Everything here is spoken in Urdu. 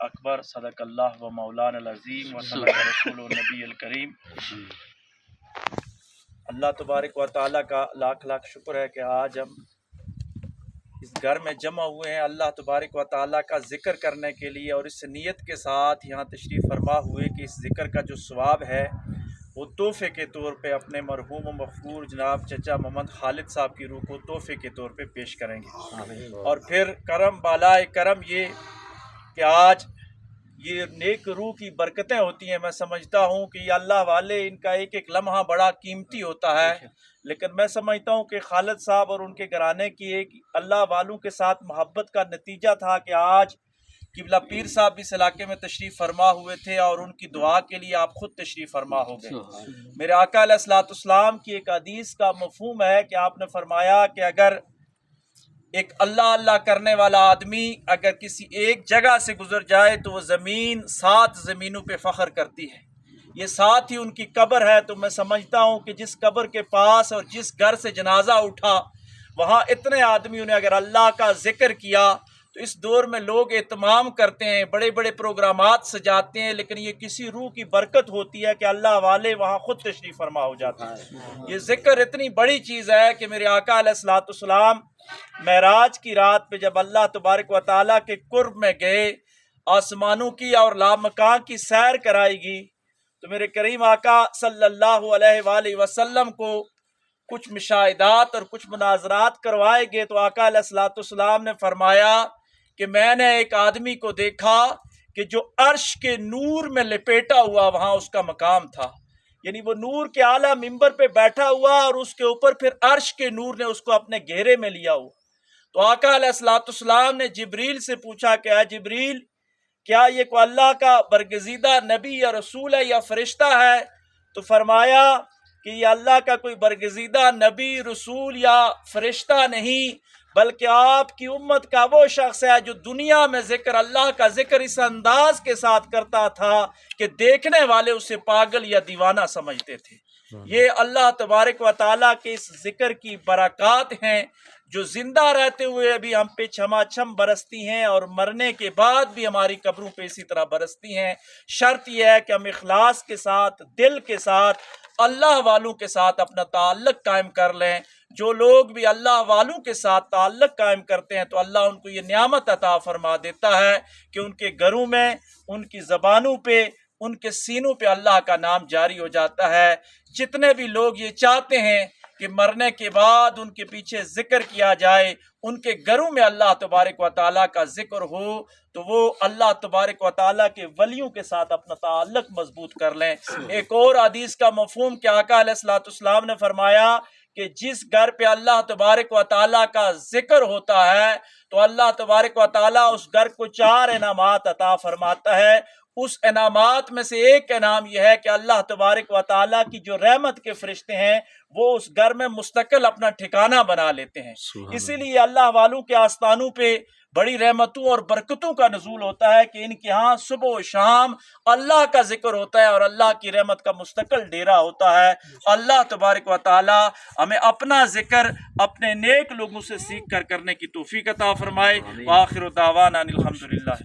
اکبر، صدق اللہ و مولانا العظیم و صدق رسول النبی الکریم۔ اللہ تبارک و تعالیٰ کا لاکھ لاکھ شکر ہے کہ آج ہم اس گھر میں جمع ہوئے ہیں اللہ تبارک و تعالیٰ کا ذکر کرنے کے لیے، اور اس نیت کے ساتھ یہاں تشریف فرما ہوئے کہ اس ذکر کا جو ثواب ہے وہ تحفے کے طور پہ اپنے مرحوم و مغفور جناب چچا محمد خالد صاحب کی روح کو تحفے کے طور پہ پیش کریں گے۔ اور پھر کرم بالائے کرم یہ کہ آج یہ نیک روح کی برکتیں ہوتی ہیں۔ میں سمجھتا ہوں کہ یہ اللہ والے، ان کا ایک ایک لمحہ بڑا قیمتی ہوتا ہے، لیکن میں سمجھتا ہوں کہ خالد صاحب اور ان کے گھرانے کی ایک اللہ والوں کے ساتھ محبت کا نتیجہ تھا کہ آج قبلہ پیر صاحب اس علاقے میں تشریف فرما ہوئے تھے، اور ان کی دعا کے لیے آپ خود تشریف فرما ہو گئے۔ میرے آقا علیہ الصلوۃ والسلام کی ایک حدیث کا مفہوم ہے کہ آپ نے فرمایا کہ اگر ایک اللہ اللہ کرنے والا آدمی اگر کسی ایک جگہ سے گزر جائے تو وہ زمین 7 زمینوں پہ فخر کرتی ہے، یہ 7 ہی ان کی قبر ہے۔ تو میں سمجھتا ہوں کہ جس قبر کے پاس اور جس گھر سے جنازہ اٹھا وہاں اتنے آدمیوں نے اگر اللہ کا ذکر کیا، تو اس دور میں لوگ اہتمام کرتے ہیں، بڑے بڑے پروگرامات سجاتے ہیں، لیکن یہ کسی روح کی برکت ہوتی ہے کہ اللہ والے وہاں خود تشریف فرما ہو جاتے ہیں۔ یہ ذکر اتنی بڑی چیز ہے کہ میرے آقا علیہ الصلوۃ والسلام معراج کی رات پہ جب اللہ تبارک و تعالیٰ کے قرب میں گئے، آسمانوں کی اور لامکان کی سیر کرائی گی، تو میرے کریم آقا صلی اللہ علیہ وآلہ وسلم کو کچھ مشاہدات اور کچھ مناظرات کروائے گئے، تو آقا علیہ الصلوۃ والسلام نے فرمایا کہ میں نے ایک آدمی کو دیکھا کہ جو عرش کے نور میں لپیٹا ہوا وہاں اس کا مقام تھا، یعنی وہ نور کے اعلیٰ ممبر پہ بیٹھا ہوا اور اس کے اوپر پھر عرش کے نور نے اس کو اپنے گھیرے میں لیا ہوا۔ تو آقا علیہ الصلوۃ والسلام نے جبریل سے پوچھا کہ اے جبریل، کیا یہ کوئی اللہ کا برگزیدہ نبی یا رسول ہے یا فرشتہ ہے؟ تو فرمایا کہ یہ اللہ کا کوئی برگزیدہ نبی، رسول یا فرشتہ نہیں، بلکہ آپ کی امت کا وہ شخص ہے جو دنیا میں ذکر اللہ کا ذکر اس انداز کے ساتھ کرتا تھا کہ دیکھنے والے اسے پاگل یا دیوانہ سمجھتے تھے۔ یہ اللہ تبارک و تعالیٰ کے اس ذکر کی برکات ہیں جو زندہ رہتے ہوئے ابھی ہم پہ چھما چھم برستی ہیں، اور مرنے کے بعد بھی ہماری قبروں پہ اسی طرح برستی ہیں۔ شرط یہ ہے کہ ہم اخلاص کے ساتھ، دل کے ساتھ، اللہ والوں کے ساتھ اپنا تعلق قائم کر لیں۔ جو لوگ بھی اللہ والوں کے ساتھ تعلق قائم کرتے ہیں تو اللہ ان کو یہ نعمت عطا فرما دیتا ہے کہ ان کے گھروں میں، ان کی زبانوں پہ، ان کے سینوں پہ اللہ کا نام جاری ہو جاتا ہے۔ جتنے بھی لوگ یہ چاہتے ہیں کہ مرنے کے بعد ان کے پیچھے ذکر کیا جائے، ان کے گھروں میں اللہ تبارک و تعالیٰ کا ذکر ہو، تو وہ اللہ تبارک و تعالیٰ کے ولیوں کے ساتھ اپنا تعلق مضبوط کر لیں۔ ایک اور حدیث کا مفہوم کہ آقا علیہ الصلوۃ والسلام نے فرمایا کہ جس گھر پہ اللہ تبارک و تعالیٰ کا ذکر ہوتا ہے تو اللہ تبارک و تعالیٰ اس گھر کو 4 انعامات عطا فرماتا ہے۔ اس انعامات میں سے ایک انعام یہ ہے کہ اللہ تبارک و تعالیٰ کی جو رحمت کے فرشتے ہیں وہ اس گھر میں مستقل اپنا ٹھکانہ بنا لیتے ہیں۔ اسی لیے اللہ والوں کے آستانوں پہ بڑی رحمتوں اور برکتوں کا نزول ہوتا ہے کہ ان کے ہاں صبح و شام اللہ کا ذکر ہوتا ہے اور اللہ کی رحمت کا مستقل ڈیرا ہوتا ہے۔ اللہ تبارک و تعالی ہمیں اپنا ذکر اپنے نیک لوگوں سے سیکھ کر کرنے کی توفیق عطا فرمائے۔ وآخر دعوانا الحمدللہ۔